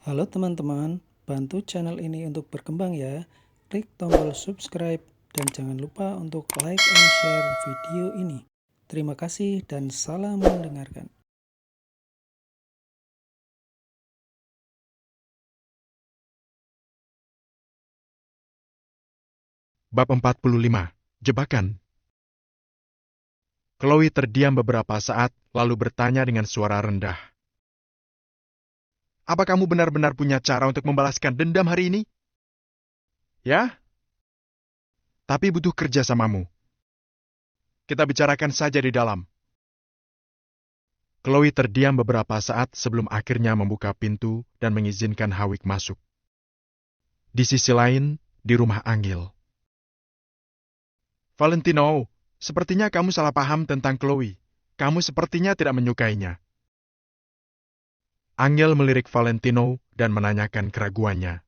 Halo teman-teman, bantu channel ini untuk berkembang ya. Klik tombol subscribe dan jangan lupa untuk like and share video ini. Terima kasih dan salam mendengarkan. Bab 45. Jebakan. Chloe terdiam beberapa saat, lalu bertanya dengan suara rendah. Apa kamu benar-benar punya cara untuk membalaskan dendam hari ini? Ya? Tapi butuh kerjasamamu. Kita bicarakan saja di dalam. Chloe terdiam beberapa saat sebelum akhirnya membuka pintu dan mengizinkan Hawik masuk. Di sisi lain, di rumah Angel. Valentino, sepertinya kamu salah paham tentang Chloe. Kamu sepertinya tidak menyukainya. Angel melirik Valentino dan menanyakan keraguannya.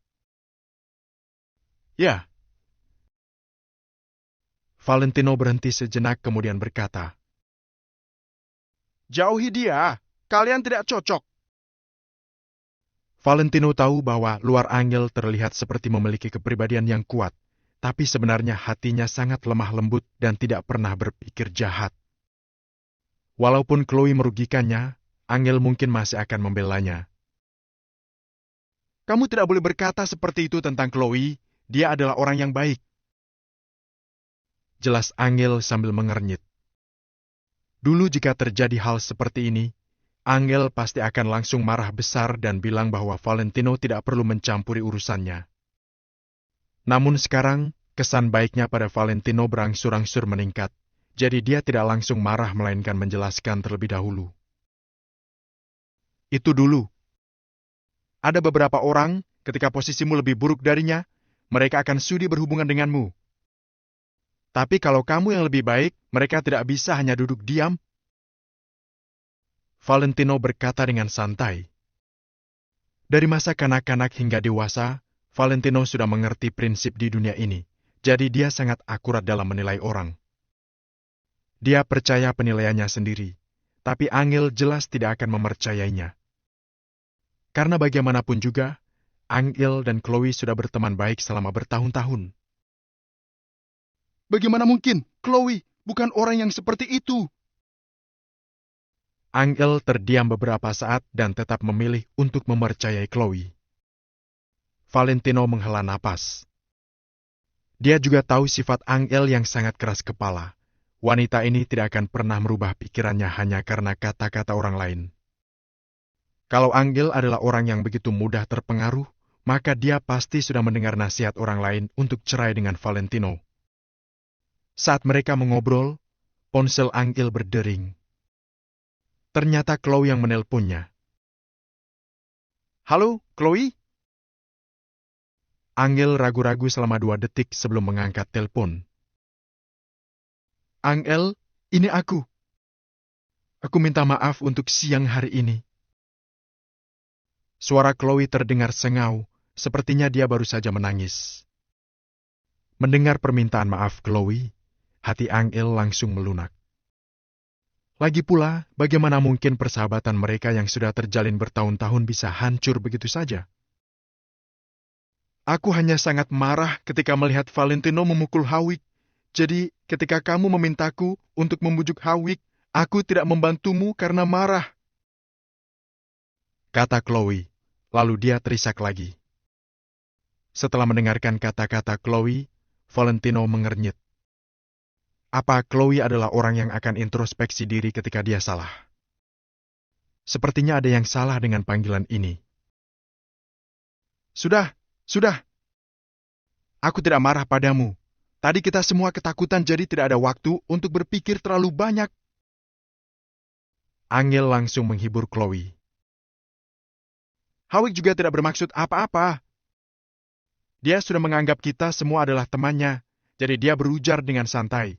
Ya. Valentino berhenti sejenak kemudian berkata, Jauhi dia, kalian tidak cocok. Valentino tahu bahwa luar Angel terlihat seperti memiliki kepribadian yang kuat, tapi sebenarnya hatinya sangat lemah lembut dan tidak pernah berpikir jahat. Walaupun Chloe merugikannya, Angel mungkin masih akan membelanya. Kamu tidak boleh berkata seperti itu tentang Chloe, dia adalah orang yang baik. Jelas Angel sambil mengernyit. Dulu jika terjadi hal seperti ini, Angel pasti akan langsung marah besar dan bilang bahwa Valentino tidak perlu mencampuri urusannya. Namun sekarang, kesan baiknya pada Valentino berangsur-angsur meningkat, jadi dia tidak langsung marah melainkan menjelaskan terlebih dahulu. Itu dulu. Ada beberapa orang, ketika posisimu lebih buruk darinya, mereka akan sudi berhubungan denganmu. Tapi kalau kamu yang lebih baik, mereka tidak bisa hanya duduk diam. Valentino berkata dengan santai. Dari masa kanak-kanak hingga dewasa, Valentino sudah mengerti prinsip di dunia ini, jadi dia sangat akurat dalam menilai orang. Dia percaya penilaiannya sendiri, tapi Angel jelas tidak akan mempercayainya. Karena bagaimanapun juga, Angel dan Chloe sudah berteman baik selama bertahun-tahun. Bagaimana mungkin? Chloe bukan orang yang seperti itu. Angel terdiam beberapa saat dan tetap memilih untuk mempercayai Chloe. Valentino menghela napas. Dia juga tahu sifat Angel yang sangat keras kepala. Wanita ini tidak akan pernah merubah pikirannya hanya karena kata-kata orang lain. Kalau Angel adalah orang yang begitu mudah terpengaruh, maka dia pasti sudah mendengar nasihat orang lain untuk cerai dengan Valentino. Saat mereka mengobrol, ponsel Angel berdering. Ternyata Chloe yang menelponnya. Halo, Chloe? Angel ragu-ragu selama 2 detik sebelum mengangkat telepon. Angel, ini aku. Aku minta maaf untuk siang hari ini. Suara Chloe terdengar sengau, sepertinya dia baru saja menangis. Mendengar permintaan maaf Chloe, hati Angel langsung melunak. Lagi pula, bagaimana mungkin persahabatan mereka yang sudah terjalin bertahun-tahun bisa hancur begitu saja? Aku hanya sangat marah ketika melihat Valentino memukul Hawik. Jadi, ketika kamu memintaku untuk membujuk Hawik, aku tidak membantumu karena marah. Kata Chloe, lalu dia terisak lagi. Setelah mendengarkan kata-kata Chloe, Valentino mengernyit. Apa Chloe adalah orang yang akan introspeksi diri ketika dia salah? Sepertinya ada yang salah dengan panggilan ini. Sudah. Aku tidak marah padamu. Tadi kita semua ketakutan jadi tidak ada waktu untuk berpikir terlalu banyak. Angel langsung menghibur Chloe. Hawik juga tidak bermaksud apa-apa. Dia sudah menganggap kita semua adalah temannya, jadi dia berujar dengan santai.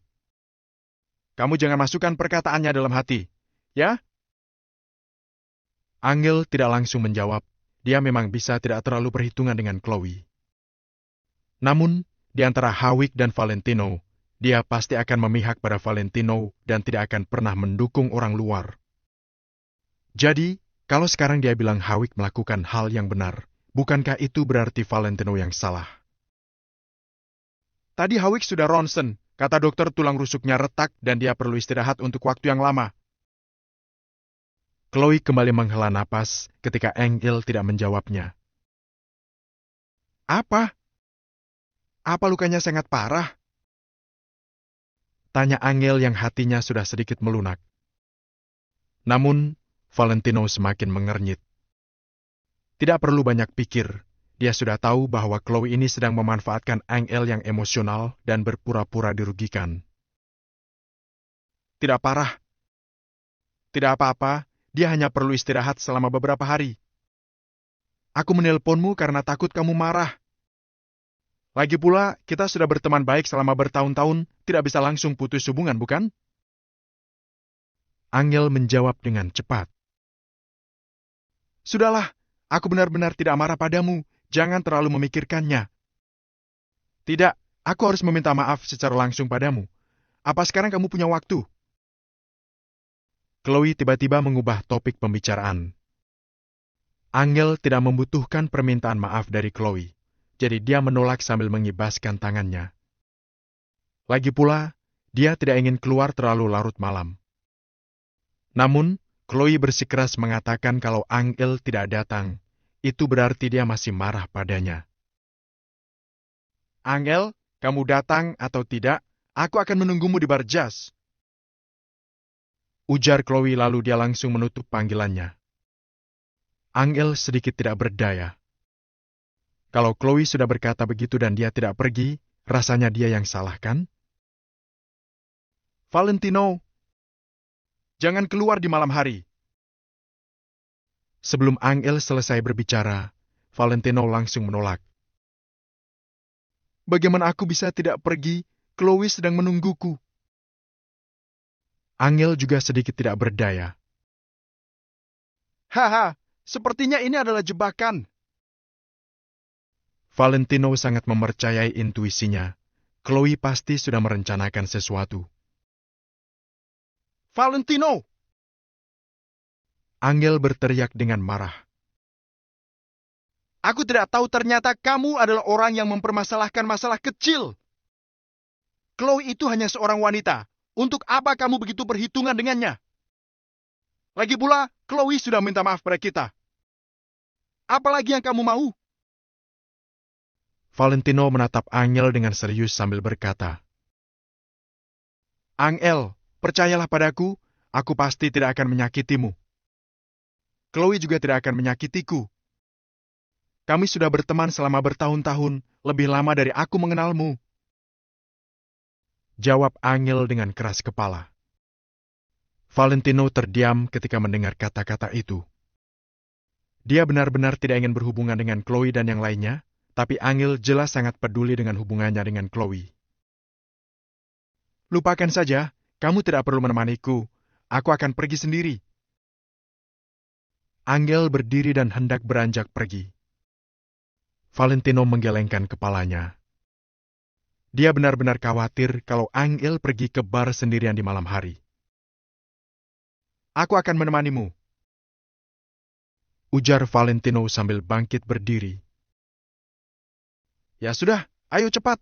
Kamu jangan masukkan perkataannya dalam hati, ya? Angel tidak langsung menjawab. Dia memang bisa tidak terlalu perhitungan dengan Chloe. Namun, di antara Hawik dan Valentino, dia pasti akan memihak pada Valentino dan tidak akan pernah mendukung orang luar. Jadi, kalau sekarang dia bilang Hawik melakukan hal yang benar, Bukankah itu berarti Valentino yang salah? Tadi Hawik sudah ronsen, kata dokter tulang rusuknya retak dan dia perlu istirahat untuk waktu yang lama. Chloe kembali menghela napas ketika Angel tidak menjawabnya. Apa? Apa lukanya sangat parah? Tanya Angel yang hatinya sudah sedikit melunak. Namun, Valentino semakin mengernyit. Tidak perlu banyak pikir, dia sudah tahu bahwa Chloe ini sedang memanfaatkan Angel yang emosional dan berpura-pura dirugikan. Tidak parah. Tidak apa-apa, dia hanya perlu istirahat selama beberapa hari. Aku menelponmu karena takut kamu marah. Lagi pula, kita sudah berteman baik selama bertahun-tahun, tidak bisa langsung putus hubungan, bukan? Angel menjawab dengan cepat. Sudahlah, aku benar-benar tidak marah padamu, jangan terlalu memikirkannya. Tidak, aku harus meminta maaf secara langsung padamu. Apa sekarang kamu punya waktu? Chloe tiba-tiba mengubah topik pembicaraan. Angel tidak membutuhkan permintaan maaf dari Chloe, jadi dia menolak sambil mengibaskan tangannya. Lagi pula, dia tidak ingin keluar terlalu larut malam. Namun, Chloe bersikeras mengatakan kalau Angel tidak datang. Itu berarti dia masih marah padanya. Angel, kamu datang atau tidak, aku akan menunggumu di bar jazz. Ujar Chloe lalu dia langsung menutup panggilannya. Angel sedikit tidak berdaya. Kalau Chloe sudah berkata begitu dan dia tidak pergi, rasanya dia yang salah, kan? Valentino, jangan keluar di malam hari. Sebelum Angel selesai berbicara, Valentino langsung menolak. Bagaimana aku bisa tidak pergi? Chloe sedang menungguku. Angel juga sedikit tidak berdaya. Haha, sepertinya ini adalah jebakan. Valentino sangat mempercayai intuisinya. Chloe pasti sudah merencanakan sesuatu. Valentino! Angel berteriak dengan marah. Aku tidak tahu ternyata kamu adalah orang yang mempermasalahkan masalah kecil. Chloe itu hanya seorang wanita. Untuk apa kamu begitu perhitungan dengannya? Lagi pula, Chloe sudah minta maaf pada kita. Apalagi yang kamu mau? Valentino menatap Angel dengan serius sambil berkata, Angel, percayalah padaku, aku pasti tidak akan menyakitimu. Chloe juga tidak akan menyakitiku. Kami sudah berteman selama bertahun-tahun, lebih lama dari aku mengenalmu. Jawab Angel dengan keras kepala. Valentino terdiam ketika mendengar kata-kata itu. Dia benar-benar tidak ingin berhubungan dengan Chloe dan yang lainnya, tapi Angel jelas sangat peduli dengan hubungannya dengan Chloe. Lupakan saja, kamu tidak perlu menemaniku. Aku akan pergi sendiri. Angel berdiri dan hendak beranjak pergi. Valentino menggelengkan kepalanya. Dia benar-benar khawatir kalau Angel pergi ke bar sendirian di malam hari. Aku akan menemanimu. Ujar Valentino sambil bangkit berdiri. Ya sudah, ayo cepat.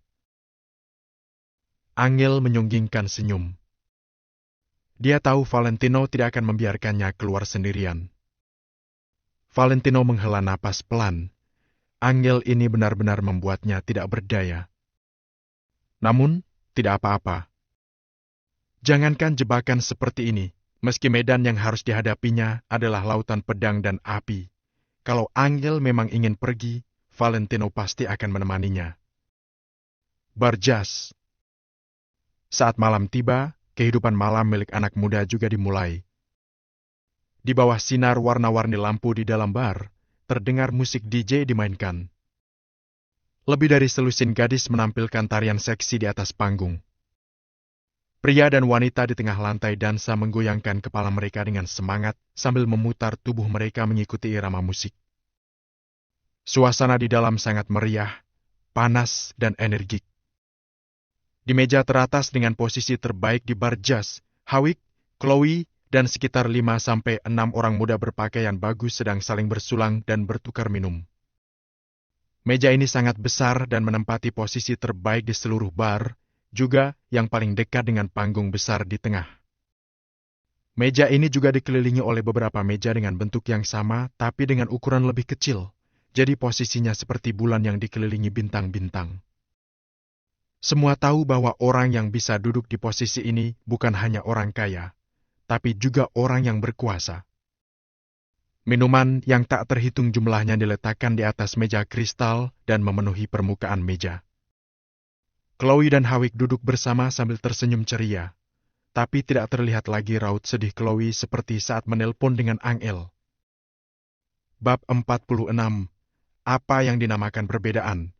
Angel menyunggingkan senyum. Dia tahu Valentino tidak akan membiarkannya keluar sendirian. Valentino menghela napas pelan. Angel ini benar-benar membuatnya tidak berdaya. Namun, tidak apa-apa. Jangankan jebakan seperti ini, meski medan yang harus dihadapinya adalah lautan pedang dan api. Kalau Angel memang ingin pergi, Valentino pasti akan menemaninya. Bar jazz. Saat malam tiba, kehidupan malam milik anak muda juga dimulai. Di bawah sinar warna-warni lampu di dalam bar, terdengar musik DJ dimainkan. Lebih dari selusin gadis menampilkan tarian seksi di atas panggung. Pria dan wanita di tengah lantai dansa menggoyangkan kepala mereka dengan semangat sambil memutar tubuh mereka mengikuti irama musik. Suasana di dalam sangat meriah, panas, dan energik. Di meja teratas dengan posisi terbaik di bar jazz, Hawik, Chloe, dan sekitar 5-6 orang muda berpakaian bagus sedang saling bersulang dan bertukar minum. Meja ini sangat besar dan menempati posisi terbaik di seluruh bar, juga yang paling dekat dengan panggung besar di tengah. Meja ini juga dikelilingi oleh beberapa meja dengan bentuk yang sama, tapi dengan ukuran lebih kecil. Jadi posisinya seperti bulan yang dikelilingi bintang-bintang. Semua tahu bahwa orang yang bisa duduk di posisi ini bukan hanya orang kaya, tapi juga orang yang berkuasa. Minuman yang tak terhitung jumlahnya diletakkan di atas meja kristal dan memenuhi permukaan meja. Chloe dan Hawik duduk bersama sambil tersenyum ceria. Tapi tidak terlihat lagi raut sedih Chloe seperti saat menelpon dengan Angel. Bab 46. Apa yang dinamakan perbedaan?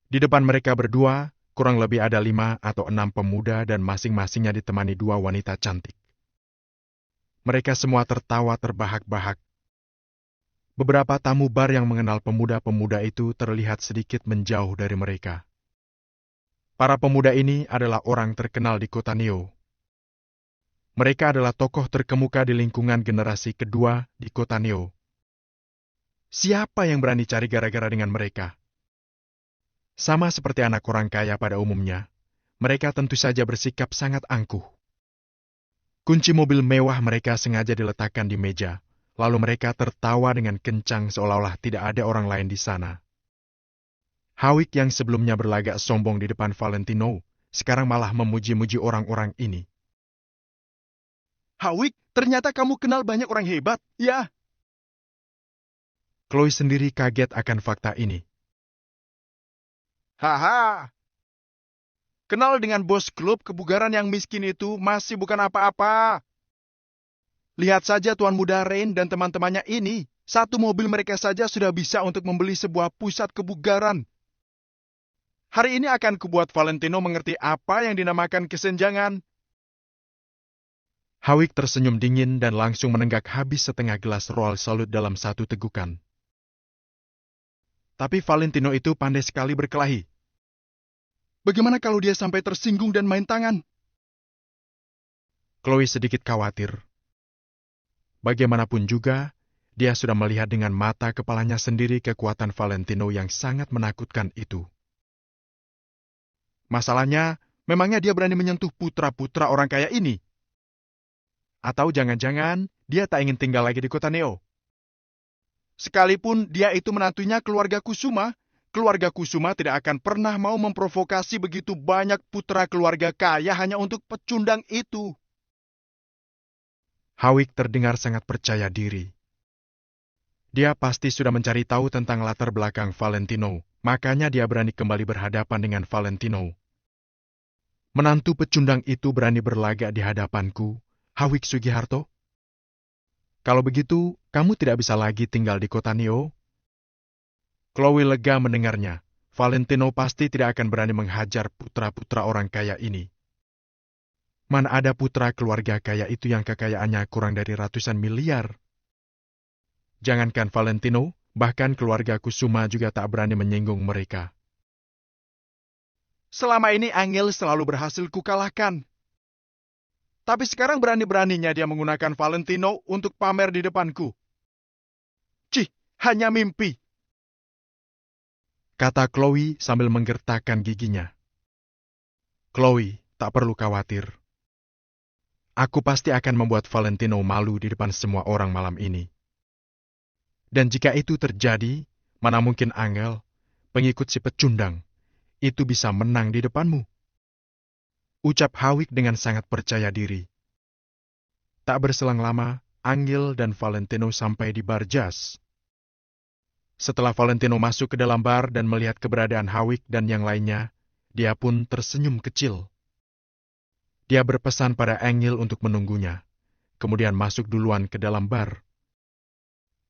Di depan mereka berdua, kurang lebih ada 5 atau 6 pemuda dan masing-masingnya ditemani 2 wanita cantik. Mereka semua tertawa terbahak-bahak. Beberapa tamu bar yang mengenal pemuda-pemuda itu terlihat sedikit menjauh dari mereka. Para pemuda ini adalah orang terkenal di kota Neo. Mereka adalah tokoh terkemuka di lingkungan generasi kedua di kota Neo. Siapa yang berani cari gara-gara dengan mereka? Sama seperti anak orang kaya pada umumnya, mereka tentu saja bersikap sangat angkuh. Kunci mobil mewah mereka sengaja diletakkan di meja, lalu mereka tertawa dengan kencang seolah-olah tidak ada orang lain di sana. Hawik yang sebelumnya berlagak sombong di depan Valentino, sekarang malah memuji-muji orang-orang ini. Hawik, ternyata kamu kenal banyak orang hebat, ya? Chloe sendiri kaget akan fakta ini. Haha. Kenal dengan bos klub kebugaran yang miskin itu masih bukan apa-apa. Lihat saja Tuan Muda Rain dan teman-temannya ini. Satu mobil mereka saja sudah bisa untuk membeli sebuah pusat kebugaran. Hari ini akan kubuat Valentino mengerti apa yang dinamakan kesenjangan. Hawik tersenyum dingin dan langsung menenggak habis setengah gelas Royal Salute dalam satu tegukan. Tapi Valentino itu pandai sekali berkelahi. Bagaimana kalau dia sampai tersinggung dan main tangan? Chloe sedikit khawatir. Bagaimanapun juga, dia sudah melihat dengan mata kepalanya sendiri kekuatan Valentino yang sangat menakutkan itu. Masalahnya, memangnya dia berani menyentuh putra-putra orang kaya ini? Atau jangan-jangan dia tak ingin tinggal lagi di kota Neo? Sekalipun dia itu menantunya keluarga Kusuma tidak akan pernah mau memprovokasi begitu banyak putra keluarga kaya hanya untuk pecundang itu. Hawik terdengar sangat percaya diri. Dia pasti sudah mencari tahu tentang latar belakang Valentino, makanya dia berani kembali berhadapan dengan Valentino. Menantu pecundang itu berani berlagak di hadapanku, Hawik Sugiharto? Kalau begitu, kamu tidak bisa lagi tinggal di kota Neo? Chloe lega mendengarnya. Valentino pasti tidak akan berani menghajar putra-putra orang kaya ini. Mana ada putra keluarga kaya itu yang kekayaannya kurang dari ratusan miliar? Jangankan Valentino, bahkan keluarga Kusuma juga tak berani menyinggung mereka. Selama ini Angel selalu berhasil kukalahkan. Tapi sekarang berani-beraninya dia menggunakan Valentino untuk pamer di depanku. Cih, hanya mimpi. Kata Chloe sambil menggertakkan giginya. Chloe, tak perlu khawatir. Aku pasti akan membuat Valentino malu di depan semua orang malam ini. Dan jika itu terjadi, mana mungkin Angel, pengikut si pecundang, itu bisa menang di depanmu? Ucap Hawik dengan sangat percaya diri. Tak berselang lama, Angel dan Valentino sampai di bar jazz. Setelah Valentino masuk ke dalam bar dan melihat keberadaan Hawik dan yang lainnya, dia pun tersenyum kecil. Dia berpesan pada Angel untuk menunggunya, kemudian masuk duluan ke dalam bar.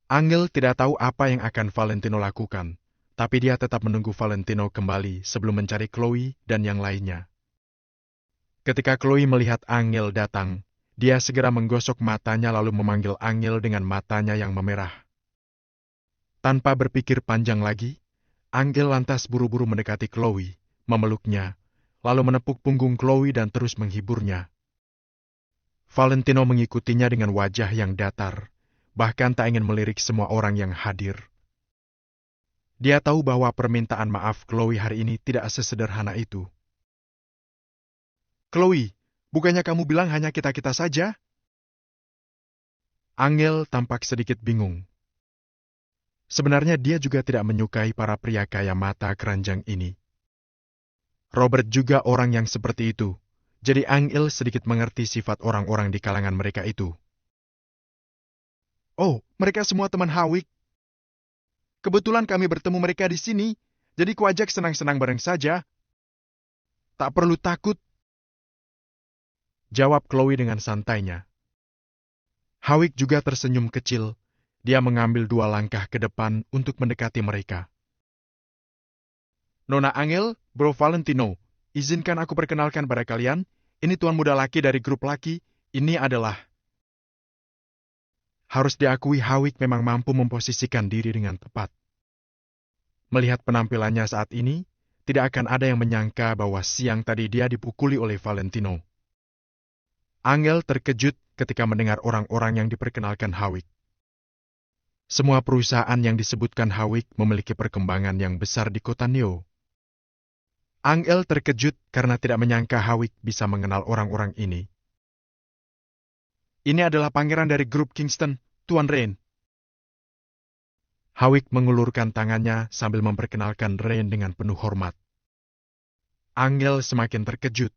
Angel tidak tahu apa yang akan Valentino lakukan, tapi dia tetap menunggu Valentino kembali sebelum mencari Chloe dan yang lainnya. Ketika Chloe melihat Angel datang, dia segera menggosok matanya lalu memanggil Angel dengan matanya yang memerah. Tanpa berpikir panjang lagi, Angel lantas buru-buru mendekati Chloe, memeluknya, lalu menepuk punggung Chloe dan terus menghiburnya. Valentino mengikutinya dengan wajah yang datar, bahkan tak ingin melirik semua orang yang hadir. Dia tahu bahwa permintaan maaf Chloe hari ini tidak sesederhana itu. Chloe, bukannya kamu bilang hanya kita-kita saja? Angel tampak sedikit bingung. Sebenarnya dia juga tidak menyukai para pria kaya mata keranjang ini. Robert juga orang yang seperti itu, jadi Angel sedikit mengerti sifat orang-orang di kalangan mereka itu. Oh, mereka semua teman Hawik. Kebetulan kami bertemu mereka di sini, jadi kuajak senang-senang bareng saja. Tak perlu takut. Jawab Chloe dengan santainya. Hawik juga tersenyum kecil. Dia mengambil 2 langkah ke depan untuk mendekati mereka. Nona Angel, Bro Valentino, izinkan aku perkenalkan pada kalian. Ini tuan muda laki dari grup laki. Ini adalah... Harus diakui Hawik memang mampu memposisikan diri dengan tepat. Melihat penampilannya saat ini, tidak akan ada yang menyangka bahwa siang tadi dia dipukuli oleh Valentino. Angel terkejut ketika mendengar orang-orang yang diperkenalkan Hawik. Semua perusahaan yang disebutkan Hawik memiliki perkembangan yang besar di kota Neo. Angel terkejut karena tidak menyangka Hawik bisa mengenal orang-orang ini. Ini adalah pangeran dari grup Kingston, Tuan Rain. Hawik mengulurkan tangannya sambil memperkenalkan Rain dengan penuh hormat. Angel semakin terkejut.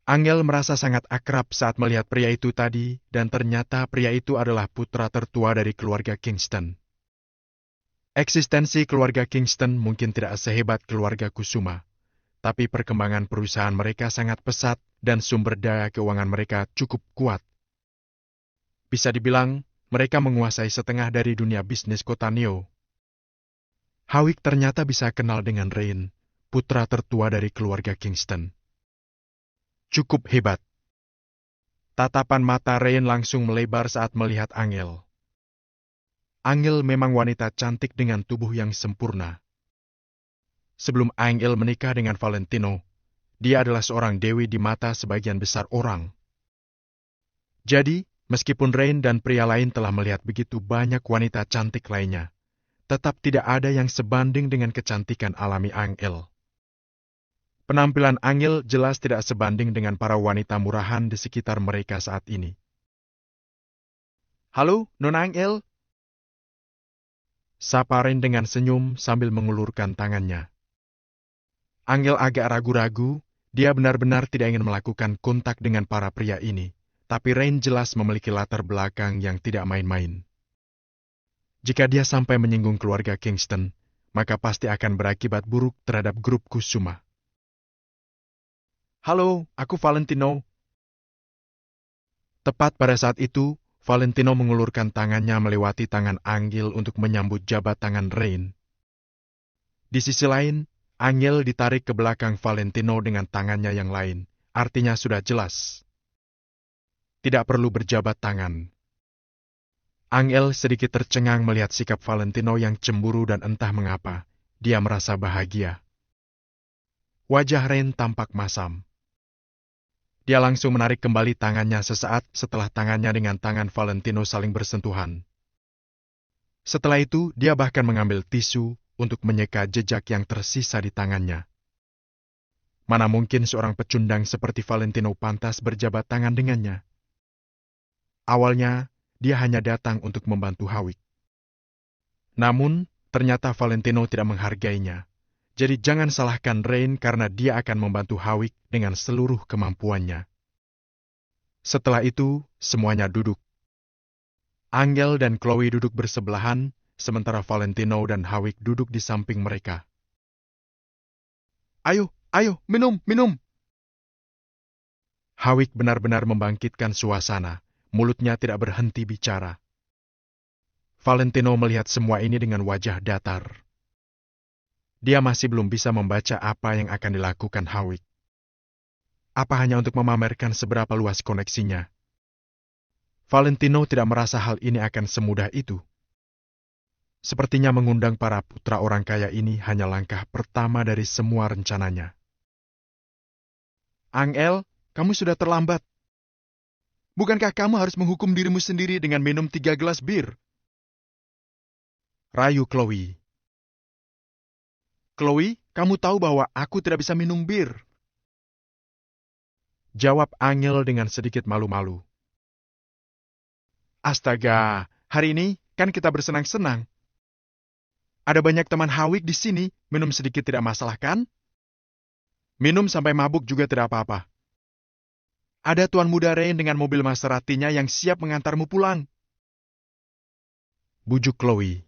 Angel merasa sangat akrab saat melihat pria itu tadi, dan ternyata pria itu adalah putra tertua dari keluarga Kingston. Eksistensi keluarga Kingston mungkin tidak sehebat keluarga Kusuma, tapi perkembangan perusahaan mereka sangat pesat dan sumber daya keuangan mereka cukup kuat. Bisa dibilang, mereka menguasai setengah dari dunia bisnis kota Neo. Hawik ternyata bisa kenal dengan Rain, putra tertua dari keluarga Kingston. Cukup hebat. Tatapan mata Rain langsung melebar saat melihat Angel. Angel memang wanita cantik dengan tubuh yang sempurna. Sebelum Angel menikah dengan Valentino, dia adalah seorang dewi di mata sebagian besar orang. Jadi, meskipun Rain dan pria lain telah melihat begitu banyak wanita cantik lainnya, tetap tidak ada yang sebanding dengan kecantikan alami Angel. Penampilan Angel jelas tidak sebanding dengan para wanita murahan di sekitar mereka saat ini. Halo, Nona Angel. Sapa Rain dengan senyum sambil mengulurkan tangannya. Angel agak ragu-ragu, dia benar-benar tidak ingin melakukan kontak dengan para pria ini, tapi Rain jelas memiliki latar belakang yang tidak main-main. Jika dia sampai menyinggung keluarga Kingston, maka pasti akan berakibat buruk terhadap grup Kusuma. Halo, aku Valentino. Tepat pada saat itu, Valentino mengulurkan tangannya melewati tangan Angel untuk menyambut jabat tangan Rain. Di sisi lain, Angel ditarik ke belakang Valentino dengan tangannya yang lain, artinya sudah jelas. Tidak perlu berjabat tangan. Angel sedikit tercengang melihat sikap Valentino yang cemburu dan entah mengapa, dia merasa bahagia. Wajah Rain tampak masam. Dia langsung menarik kembali tangannya sesaat setelah tangannya dengan tangan Valentino saling bersentuhan. Setelah itu, dia bahkan mengambil tisu untuk menyeka jejak yang tersisa di tangannya. Mana mungkin seorang pecundang seperti Valentino pantas berjabat tangan dengannya? Awalnya, dia hanya datang untuk membantu Hawik. Namun, ternyata Valentino tidak menghargainya. Jadi jangan salahkan Rain karena dia akan membantu Hawik dengan seluruh kemampuannya. Setelah itu, semuanya duduk. Angel dan Chloe duduk bersebelahan, sementara Valentino dan Hawik duduk di samping mereka. Ayo, minum. Hawik benar-benar membangkitkan suasana, mulutnya tidak berhenti bicara. Valentino melihat semua ini dengan wajah datar. Dia masih belum bisa membaca apa yang akan dilakukan Hawik. Apa hanya untuk memamerkan seberapa luas koneksinya? Valentino tidak merasa hal ini akan semudah itu. Sepertinya mengundang para putra orang kaya ini hanya langkah pertama dari semua rencananya. Angel, kamu sudah terlambat. Bukankah kamu harus menghukum dirimu sendiri dengan minum 3 gelas bir? Rayu Chloe. Chloe, kamu tahu bahwa aku tidak bisa minum bir. Jawab Angel dengan sedikit malu-malu. Astaga, hari ini kan kita bersenang-senang. Ada banyak teman Hawik di sini, minum sedikit tidak masalah kan? Minum sampai mabuk juga tidak apa-apa. Ada Tuan Muda Rain dengan mobil Maseratinya yang siap mengantarmu pulang. Bujuk Chloe.